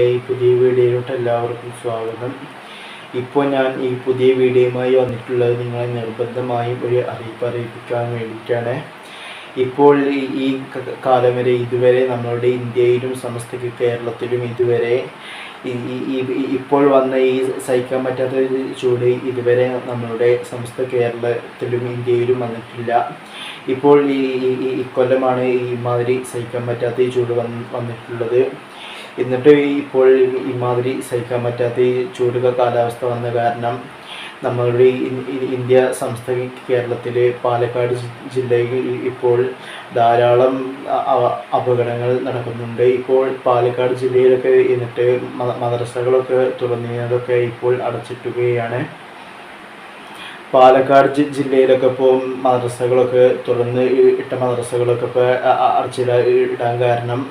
ഈ പുതിയ വീഡിയോയിലോട്ട് എല്ലാവർക്കും സ്വാഗതം. ഇപ്പോൾ ഞാൻ ഈ പുതിയ വീഡിയോയുമായി വന്നിട്ടുള്ളത് നിങ്ങളെ നിർബന്ധമായും ഒരു അറിയിപ്പിക്കാൻ വേണ്ടിയിട്ടാണ്. ഇപ്പോൾ ഈ കാലം വരെ ഇതുവരെ നമ്മളുടെ ഇന്ത്യയിലും സമസ്ത കേരളത്തിലും ഇതുവരെ ഇപ്പോൾ വന്ന ഈ സഹിക്കാൻ പറ്റാത്ത ചൂട് ഇതുവരെ നമ്മളുടെ സമസ്ത കേരളത്തിലും ഇന്ത്യയിലും വന്നിട്ടില്ല. ഇപ്പോൾ ഇക്കൊല്ലമാണ് ഇമാതിരി സഹിക്കാൻ പറ്റാത്ത ഈ ചൂട് വന്നിട്ടുള്ളത്. എന്നിട്ട് ഇപ്പോൾ ഇമാതിരി സഹിക്കാൻ പറ്റാത്ത ഈ ചൂട് കാലാവസ്ഥ വന്ന കാരണം നമ്മളുടെ ഇന്ത്യ സംസ്ഥാന കേരളത്തിലെ പാലക്കാട് ജില്ലയിൽ ഇപ്പോൾ ധാരാളം അപകടങ്ങൾ നടക്കുന്നുണ്ട്. ഇപ്പോൾ പാലക്കാട് ജില്ലയിലൊക്കെ എന്നിട്ട് മദ്രസകളൊക്കെ തുറന്നതൊക്കെ ഇപ്പോൾ അടച്ചിട്ടുകയാണ്. പാലക്കാട് ജില്ലയിലൊക്കെ ഇപ്പോൾ മദ്രസകളൊക്കെ തുറന്ന് ഇട്ട മദ്രസകളൊക്കെ ഇപ്പോൾ അടച്ചിടാൻ കാരണം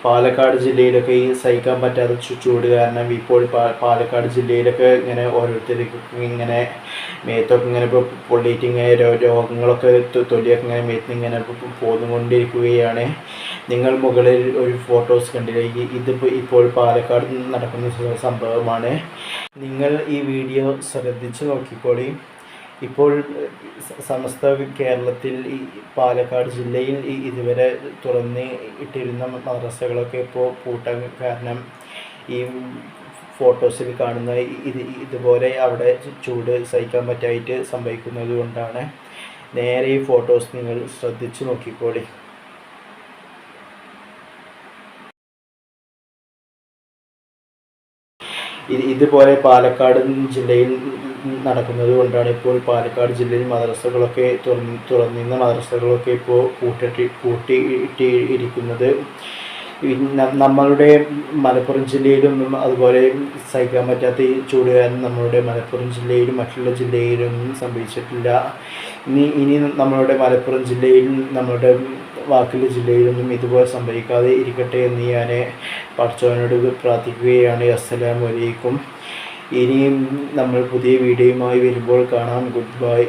പാലക്കാട് ജില്ലയിലൊക്കെ ഈ സഹിക്കാൻ പറ്റാത്ത ചൂട് കാരണം ഇപ്പോൾ പാലക്കാട് ജില്ലയിലൊക്കെ ഇങ്ങനെ ഓരോരുത്തർക്കും ഇങ്ങനെ മേത്തൊക്കെ ഇങ്ങനെ ഇപ്പോൾ പൊള്ളിയിട്ട് ഇങ്ങനെ രോഗങ്ങളൊക്കെ തൊലിയൊക്കെ ഇങ്ങനെ മേത്ത് ഇങ്ങനെ പോന്നുകൊണ്ടിരിക്കുകയാണ്. നിങ്ങൾ മുകളിൽ ഒരു ഫോട്ടോസ് കണ്ടില്ലേ, ഇതിപ്പോൾ ഇപ്പോൾ പാലക്കാട് നടക്കുന്ന സംഭവമാണ്. നിങ്ങൾ ഈ വീഡിയോ ശ്രദ്ധിച്ച് നോക്കിക്കോളി. ഇപ്പോൾ സമസ്ത കേരളത്തിൽ ഈ പാലക്കാട് ജില്ലയിൽ ഇതുവരെ തുറന്ന് ഇട്ടിരുന്ന മദ്രസകളൊക്കെ ഇപ്പോൾ പൂട്ടാൻ കാരണം ഈ ഫോട്ടോസിൽ കാണുന്ന ഇതുപോലെ അവിടെ ചൂട് സഹിക്കാൻ പറ്റായിട്ട് സംഭവിക്കുന്നത് കൊണ്ടാണ്. നേരെ ഈ ഫോട്ടോസ് നിങ്ങൾ ശ്രദ്ധിച്ച് നോക്കിക്കോളി. ഇതുപോലെ പാലക്കാട് ജില്ലയിൽ നടക്കുന്നത് കൊണ്ടാണ് ഇപ്പോൾ പാലക്കാട് ജില്ലയിൽ മദ്രസകളൊക്കെ തുറന്നിരുന്ന മദ്രസകളൊക്കെ ഇപ്പോൾ പൂട്ടിയിട്ടിരിക്കുന്നത്. നമ്മളുടെ മലപ്പുറം ജില്ലയിലൊന്നും അതുപോലെ സഹിക്കാൻ പറ്റാത്ത ഈ ചൂട് കാരണം നമ്മളുടെ മലപ്പുറം ജില്ലയിലും മറ്റുള്ള ജില്ലയിലൊന്നും സംഭവിച്ചിട്ടില്ല. ഇനി നമ്മളുടെ മലപ്പുറം ജില്ലയിലും നമ്മളുടെ ബാക്കിയുള്ള ജില്ലയിലൊന്നും ഇതുപോലെ സംഭവിക്കാതെ ഇരിക്കട്ടെ എന്ന് ഞാൻ പടച്ചവനോട് പ്രാർത്ഥിക്കുകയാണ്. അസ്സലാമു അലൈക്കും. ഇനിയും നമ്മൾ പുതിയ വീഡിയോയുമായി വരുമ്പോൾ കാണാം. Good bye.